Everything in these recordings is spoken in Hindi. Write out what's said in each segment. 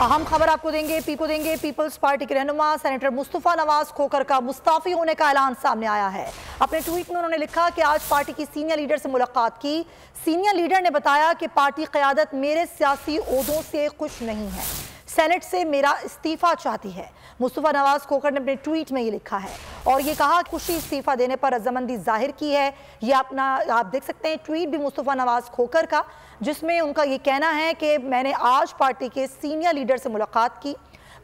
अहम खबर आपको देंगे। पीपल्स पार्टी के रहनुमा सेनेटर मुस्तफा नवाज खोखर का मुस्ताफी होने का ऐलान सामने आया है। अपने ट्वीट में उन्होंने लिखा कि आज पार्टी की सीनियर लीडर से मुलाकात की। सीनियर लीडर ने बताया कि पार्टी क़यादत मेरे सियासी ओहदों से खुश नहीं है, सेनेट से मेरा इस्तीफा चाहती है। मुस्तफा नवाज खोखर ने अपने ट्वीट में ये लिखा है और ये कहा खुशी इस्तीफा देने पर रजामंदी जाहिर की है। ये अपना आप देख सकते हैं ट्वीट भी मुस्तफा नवाज खोखर का, जिसमें उनका ये कहना है कि मैंने आज पार्टी के सीनियर लीडर से मुलाकात की।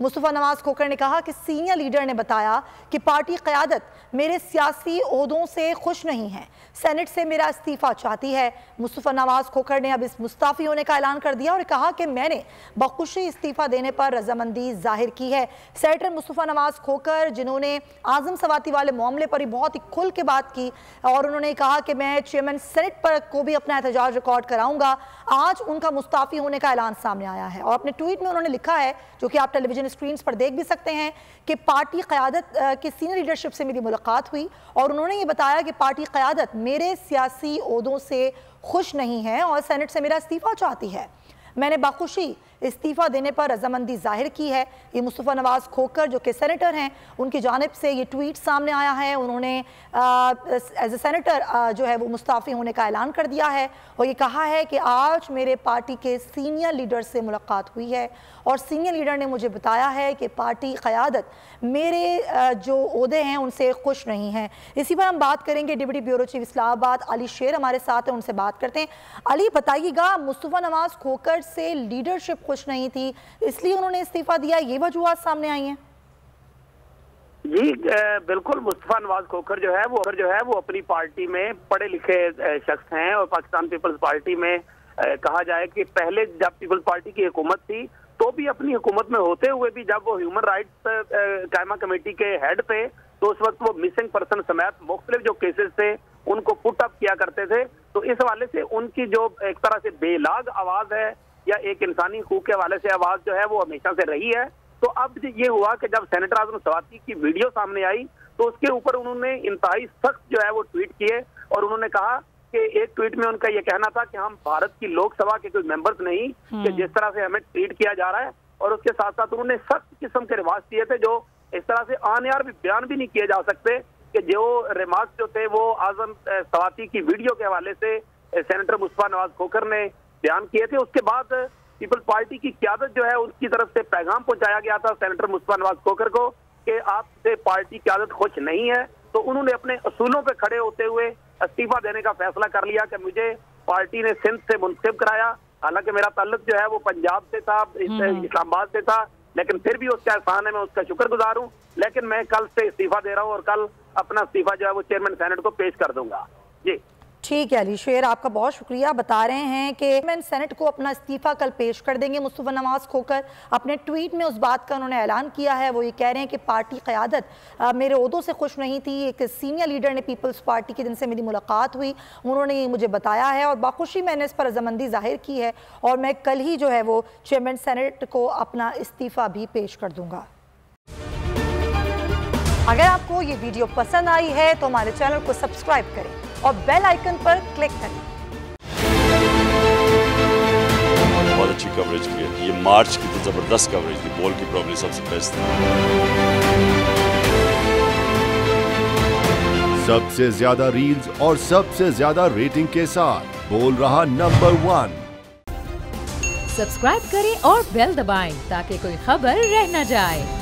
मुस्तफा नवाज खोखर ने कहा कि सीनियर लीडर ने बताया कि पार्टी क़यादत मेरे सियासी ओहदों से खुश नहीं है, सेनेट से मेरा इस्तीफा चाहती है। मुस्तफा नवाज खोखर ने अब इस मुस्ताफ़ी होने का ऐलान कर दिया और कहा कि मैंने बखुशी इस्तीफा देने पर रजामंदी जाहिर की है। सेनेटर मुस्तफा नवाज खोखर, जिन्होंने आज़म सवाती वाले मामले पर ही बहुत ही खुल के बात की और उन्होंने कहा कि मैं चेयरमैन सेनेट पर को भी अपना एहतजाज रिकॉर्ड कराऊंगा, आज उनका मुस्ताफ़ी होने का ऐलान सामने आया है। और अपने ट्वीट में उन्होंने लिखा है, जो कि आप टेलीविजन स्क्रीन पर देख भी सकते हैं, कि पार्टी क़यादत की सीनियर लीडरशिप से मेरी मुलाकात हुई और उन्होंने ये बताया कि पार्टी क़यादत मेरे सियासी ओहदों से खुश नहीं है और सेनेट से मेरा इस्तीफा चाहती है। मैंने बाखुशी इस्तीफा देने पर रजामंदी जाहिर की है। ये मुस्तफा नवाज खोखर, जो कि सेनेटर हैं, उनकी जानिब से ये ट्वीट सामने आया है। उन्होंने एज ए सेनेटर जो है वो मुस्ताफ़ी होने का ऐलान कर दिया है और ये कहा है कि आज मेरे पार्टी के सीनियर लीडर से मुलाकात हुई है और सीनियर लीडर ने मुझे बताया है कि पार्टी क़यादत मेरे जो ओहदे हैं उनसे खुश नहीं है। इसी पर हम बात करेंगे। Deputy bureau chief Islamabad Ali शेर हमारे साथ हैं, उनसे बात करते हैं। अली, बताइएगा, मुस्तफा नवाज खोखर से लीडरशिप खुश नहीं थी, इसलिए उन्होंने इस्तीफा दिया, ये वजूहात सामने आई हैं? जी बिल्कुल, मुस्तफा नवाज खोखर जो है वो अपनी पार्टी में पढ़े लिखे शख्स हैं और पाकिस्तान पीपल्स पार्टी में कहा जाए कि पहले जब पीपल्स पार्टी की हुकूमत थी तो भी अपनी हुकूमत में होते हुए भी जब वो ह्यूमन राइट्स कायमा कमेटी के हेड थे तो उस वक्त वो मिसिंग पर्सन समेत मुख्तलिफ जो केसेस थे उनको पुट अप किया करते थे। तो इस हवाले से उनकी जो एक तरह से बेलाग आवाज है या एक इंसानी हकूक के हवाले से आवाज जो है वो हमेशा से रही है। तो अब ये हुआ कि जब सेनेटर आज़म सवाती की वीडियो सामने आई तो उसके ऊपर उन्होंने इंतहाई सख्त जो है वो ट्वीट किए और उन्होंने कहा कि एक ट्वीट में उनका ये कहना था कि हम भारत की लोकसभा के कोई मेंबर्स नहीं कि जिस तरह से हमें ट्रीट किया जा रहा है। और उसके साथ साथ उन्होंने सख्त किस्म के रिवाज दिए थे जो इस तरह से आनियार भी बयान भी नहीं किए जा सकते, कि जो रिमार्क्स जो थे वो आज़म सवाती की वीडियो के हवाले से सेनेटर मुस्तफा नवाज खोखर ने बयान किए थे। उसके बाद पीपल्स पार्टी की क़यादत जो है उसकी तरफ से पैगाम पहुंचाया गया था सेनेटर मुस्तफा नवाज खोखर को कि आपसे पार्टी क़यादत खुश नहीं है। तो उन्होंने अपने असूलों पर खड़े होते हुए इस्तीफा देने का फैसला कर लिया कि मुझे पार्टी ने सिंध से मुंतखब कराया। हालांकि मेरा ताल्लुक जो है वो पंजाब से था, इस्लामाबाद से था, लेकिन फिर भी उसका एहसान है, मैं उसका शुक्रगुजार हूँ। लेकिन मैं कल से इस्तीफा दे रहा हूँ और कल अपना इस्तीफा जो है वो चेयरमैन सेनेट को पेश कर दूंगा। जी ठीक है अली शेर, आपका बहुत शुक्रिया। बता रहे हैं कि चेयरमैन सेनेट को अपना इस्तीफा कल पेश कर देंगे मुस्तफा नवाज खोखर। अपने ट्वीट में उस बात का उन्होंने ऐलान किया है। वो ये कह रहे हैं कि पार्टी क़यादत मेरे ओहदों से खुश नहीं थी। एक सीनियर लीडर ने पीपल्स पार्टी के जिनसे मेरी मुलाकात हुई, उन्होंने ये मुझे बताया है और बाखुशी मैंने इस पर रजामंदी जाहिर की है और मैं कल ही जो है वो चेयरमैन सेनेट को अपना इस्तीफा भी पेश कर दूंगा। अगर आपको ये वीडियो पसंद आई है तो हमारे चैनल को सब्सक्राइब करें और बेल आइकन पर क्लिक करें। बहुत अच्छी कवरेज की है, ये मार्च की तो जबरदस्त कवरेज थी, बॉल की प्रॉब्लम सबसे बेस्ट थी। सबसे ज्यादा रील्स और सबसे ज्यादा रेटिंग के साथ बोल रहा नंबर 1। सब्सक्राइब करें और बेल दबाएं ताकि कोई खबर रह न जाए।